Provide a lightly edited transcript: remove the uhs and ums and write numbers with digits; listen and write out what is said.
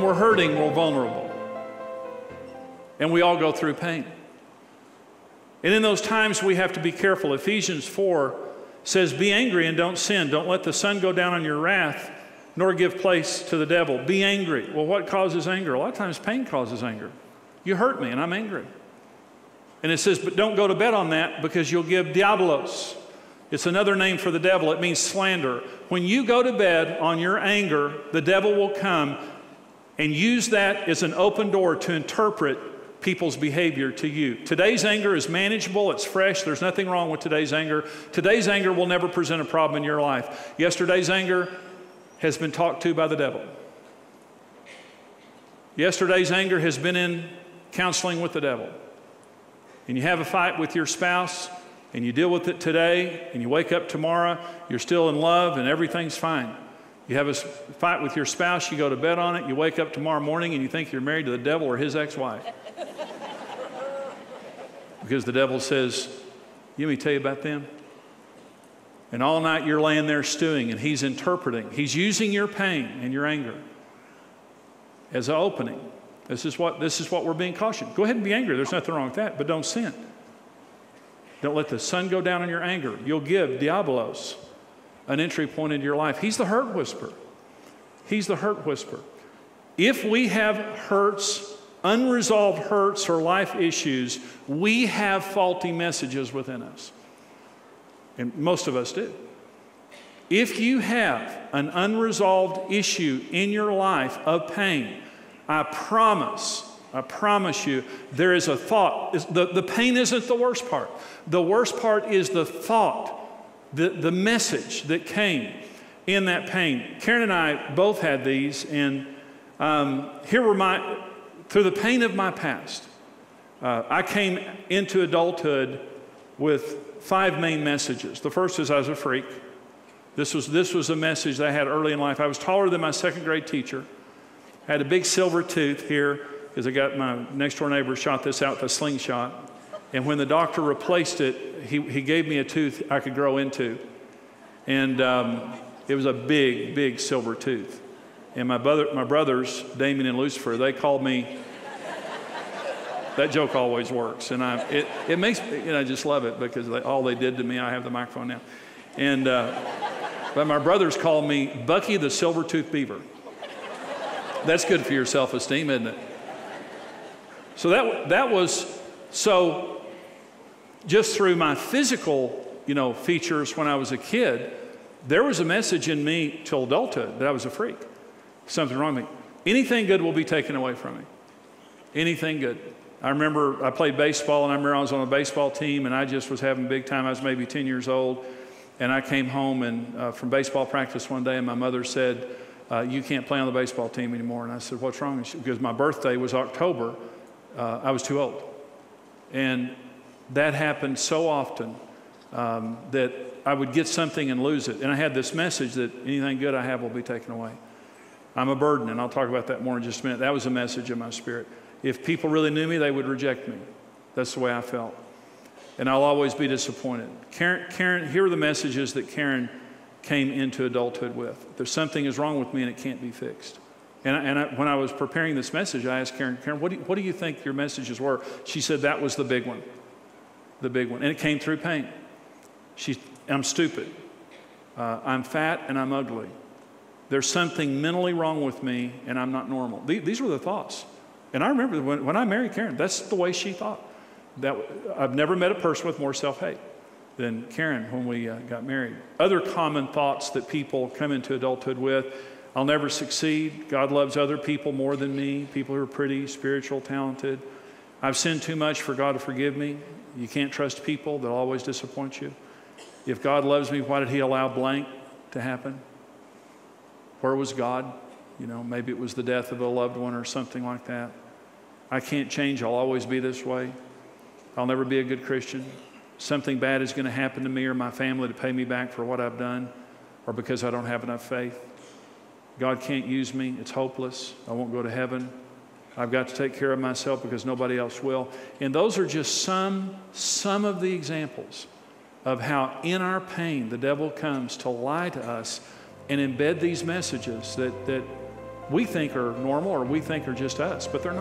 When we're hurting, we're vulnerable. And we all go through pain. And in those times, we have to be careful. Ephesians 4 says, be angry and don't sin. Don't let the sun go down on your wrath, nor give place to the devil. Be angry. Well, what causes anger? A lot of times pain causes anger. You hurt me and I'm angry. And it says, but don't go to bed on that because you'll give diabolos. It's another name for the devil. It means slander. When you go to bed on your anger, the devil will come and use that as an open door to interpret people's behavior to you. Today's anger is manageable, it's fresh, there's nothing wrong with today's anger. Today's anger will never present a problem in your life. Yesterday's anger has been talked to by the devil. Yesterday's anger has been in counseling with the devil. And you have a fight with your spouse, and you deal with it today, and you wake up tomorrow, you're still in love, and everything's fine. You have a fight with your spouse, you go to bed on it, you wake up tomorrow morning, and you think you're married to the devil or his ex-wife. Because the devil says, let me tell you about them. And all night you're laying there stewing, and he's interpreting. He's using your pain and your anger as an opening. This is what we're being cautioned. Go ahead and be angry. There's nothing wrong with that, but don't sin. Don't let the sun go down on your anger. You'll give diabolos an entry point into your life. He's the hurt whisperer. He's the hurt whisperer. If we have hurts, unresolved hurts or life issues, we have faulty messages within us. And most of us do. If you have an unresolved issue in your life of pain, I promise you, there is a thought. The pain isn't the worst part. The worst part is the thought, the message that came in that pain. Karen and I both had these, and here were through the pain of my past, I came into adulthood with 5 main messages. The first is I was a freak. This was a message that I had early in life. I was taller than my 2nd grade teacher. I had a big silver tooth here because I got my next door neighbor shot this out with a slingshot. And when the doctor replaced it, he gave me a tooth I could grow into. And it was a big, big silver tooth. And my brothers, Damien and Lucifer, they called me, that joke always works. And it makes me, I just love it because all they did to me, I have the microphone now. And, but my brothers called me Bucky the Silver-Toothed Beaver. That's good for your self-esteem, isn't it? So that was, so just through my physical, features when I was a kid, there was a message in me till adulthood that I was a freak. Something wrong with me. Anything good will be taken away from me. Anything good. I remember I played baseball, and I remember I was on a baseball team, and I just was having a big time. I was maybe 10 years old, and I came home and from baseball practice one day, and my mother said, you can't play on the baseball team anymore. And I said, what's wrong? Because my birthday was October. I was too old. And that happened so often that I would get something and lose it. And I had this message that anything good I have will be taken away. I'm a burden, and I'll talk about that more in just a minute. That was a message in my spirit. If people really knew me, they would reject me. That's the way I felt. And I'll always be disappointed. Karen, here are the messages that Karen came into adulthood with. There's something is wrong with me and it can't be fixed. And when I was preparing this message, I asked Karen, what do you think your messages were? She said that was the big one. The big one. And it came through pain. I'm stupid. I'm fat and I'm ugly. There's something mentally wrong with me and I'm not normal. These were the thoughts. And I remember when I married Karen, that's the way she thought. I've never met a person with more self-hate than Karen when we got married. Other common thoughts that people come into adulthood with: I'll never succeed. God loves other people more than me. People who are pretty, spiritual, talented. I've sinned too much for God to forgive me. You can't trust people. They'll always disappoint you. If God loves me, why did he allow blank to happen? Where was God? Maybe it was the death of a loved one or something like that. I can't change. I'll always be this way. I'll never be a good Christian. Something bad is going to happen to me or my family to pay me back for what I've done, or because I don't have enough faith. God can't use me. It's hopeless. I won't go to heaven. I've got to take care of myself because nobody else will. And those are just some of the examples of how in our pain the devil comes to lie to us and embed these messages that we think are normal or we think are just us, but they're not.